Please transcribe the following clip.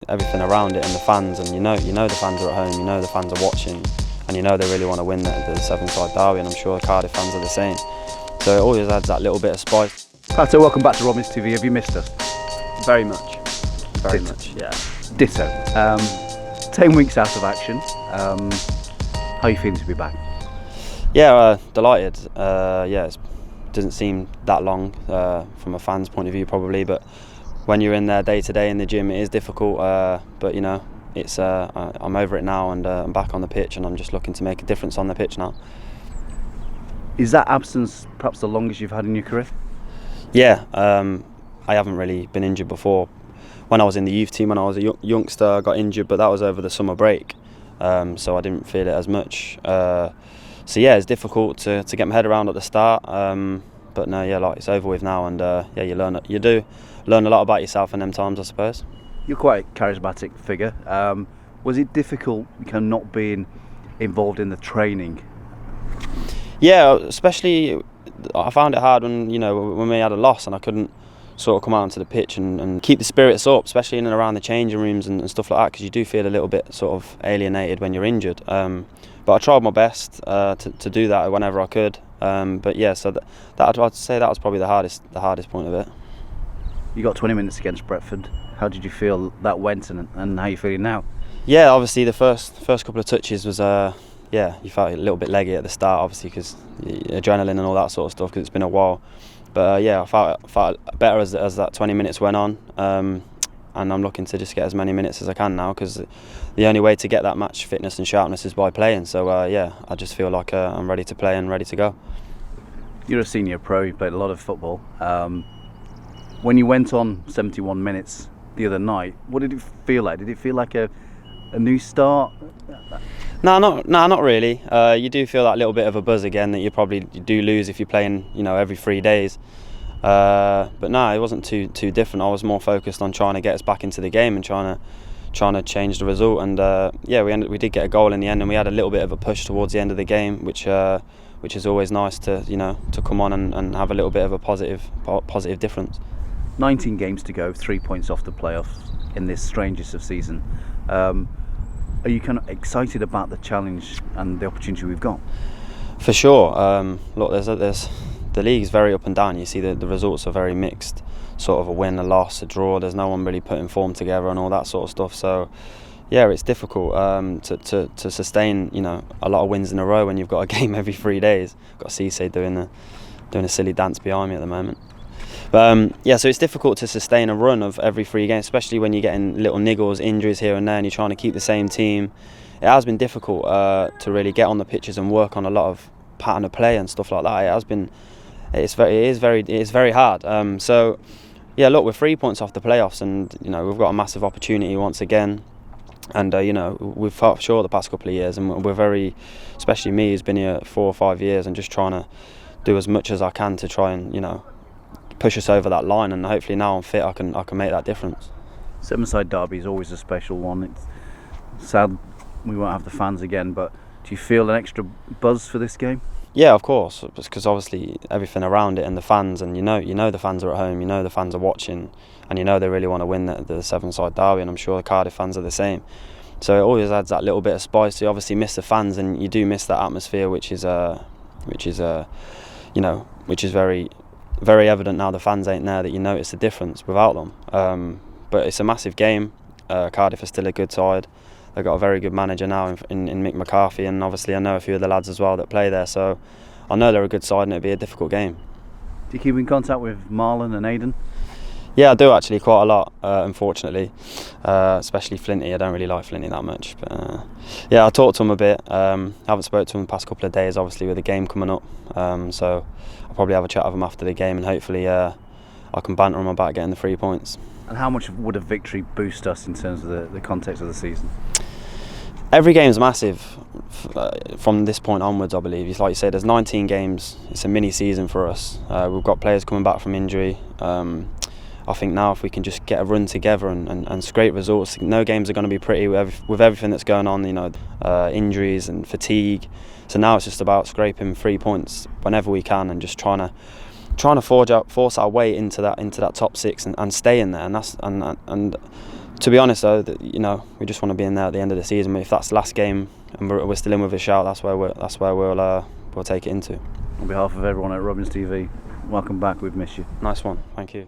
Everything around it and the fans, and you know the fans are at home, you know the fans are watching, and you know they really want to win the Severnside derby, and I'm sure the Cardiff fans are the same. So it always adds that little bit of spice. Pato, welcome back to Robins TV. Have you missed us? Very much. Very much, yeah. Ditto. 10 weeks out of action. How are you feeling to be back? Yeah, delighted. It doesn't seem that long from a fan's point of view probably, but when you're in there day to day in the gym, it is difficult. But you know, it's I'm over it now, and I'm back on the pitch, and I'm just looking to make a difference on the pitch now. Is that absence perhaps the longest you've had in your career? Yeah, I haven't really been injured before. When I was in the youth team, when I was a youngster, I got injured, but that was over the summer break, so I didn't feel it as much. So yeah, it's difficult to get my head around at the start. But no, yeah, like it's over with now, and you do learn a lot about yourself in them times, I suppose. You're quite a charismatic figure. Was it difficult, not being involved in the training? Yeah, especially I found it hard when we had a loss and I couldn't sort of come out onto the pitch and keep the spirits up, especially in and around the changing rooms and stuff like that, because you do feel a little bit sort of alienated when you're injured. But I tried my best to do that whenever I could. But yeah, so I'd say that was probably the hardest point of it. You got 20 minutes against Brentford. How did you feel that went, and how are you feeling now? Yeah, obviously the first couple of touches was you felt a little bit leggy at the start, obviously because adrenaline and all that sort of stuff, because it's been a while. But I felt better as that 20 minutes went on, and I'm looking to just get as many minutes as I can now, because the only way to get that match fitness and sharpness is by playing. So I just feel like I'm ready to play and ready to go. You're a senior pro, you played a lot of football. When you went on 71 minutes the other night, what did it feel like? Did it feel like a new start? No, not really. You do feel that little bit of a buzz again that you probably do lose if you're playing, every 3 days. But no, it wasn't too different. I was more focused on trying to get us back into the game and trying to change the result. And we did get a goal in the end, and we had a little bit of a push towards the end of the game, which is always nice to come on and have a little bit of a positive difference. 19 games to go, 3 points off the playoffs in this strangest of season. Are you kind of excited about the challenge and the opportunity we've got? For sure. Look, the league's very up and down. You see the results are very mixed. Sort of a win, a loss, a draw. There's no one really putting form together and all that sort of stuff. So yeah, it's difficult to sustain a lot of wins in a row when you've got a game every 3 days. I've got Cisse doing a silly dance behind me at the moment. But so it's difficult to sustain a run of every 3 games, especially when you're getting little niggles, injuries here and there, and you're trying to keep the same team. It has been difficult to really get on the pitches and work on a lot of pattern of play and stuff like that. It is very hard. So yeah, look, we're 3 points off the playoffs, and we've got a massive opportunity once again. And we've fought sure the past couple of years, and we're very, especially me, who's been here 4 or 5 years, and just trying to do as much as I can to try and push us over that line, and hopefully now I'm fit, I can make that difference. Severnside derby is always a special one. It's sad we won't have the fans again, but do you feel an extra buzz for this game? Yeah, of course, because obviously everything around it and the fans, and you know the fans are at home, you know the fans are watching, and they really want to win the Severnside derby, and I'm sure the Cardiff fans are the same. So it always adds that little bit of spice. You obviously miss the fans, and you do miss that atmosphere, which is very, very evident now. The fans ain't there, that you notice the difference without them. But it's a massive game. Cardiff are still a good side. They've got a very good manager now in Mick McCarthy, and obviously I know a few of the lads as well that play there, so I know they're a good side, and it'll be a difficult game. Do you keep in contact with Marlon and Aidan? Yeah, I do actually, quite a lot, unfortunately, especially Flinty. I don't really like Flinty that much, but yeah, I talked to him a bit. I haven't spoke to him the past couple of days, obviously with the game coming up, so I'll probably have a chat with him after the game, and hopefully I can banter him about getting the 3 points. And how much would a victory boost us in terms of the context of the season? Every game's massive from this point onwards, I believe. It's like you said, there's 19 games. It's a mini season for us. We've got players coming back from injury. I think now if we can just get a run together and scrape results, no games are going to be pretty with everything that's going on, injuries and fatigue. So now it's just about scraping 3 points whenever we can, and just trying to force our way into that top 6 and stay in there. And To be honest, though, we just want to be in there at the end of the season. If that's the last game and we're still in with a shout, that's where we'll take it into. On behalf of everyone at Robins TV, welcome back. We've missed you. Nice one. Thank you.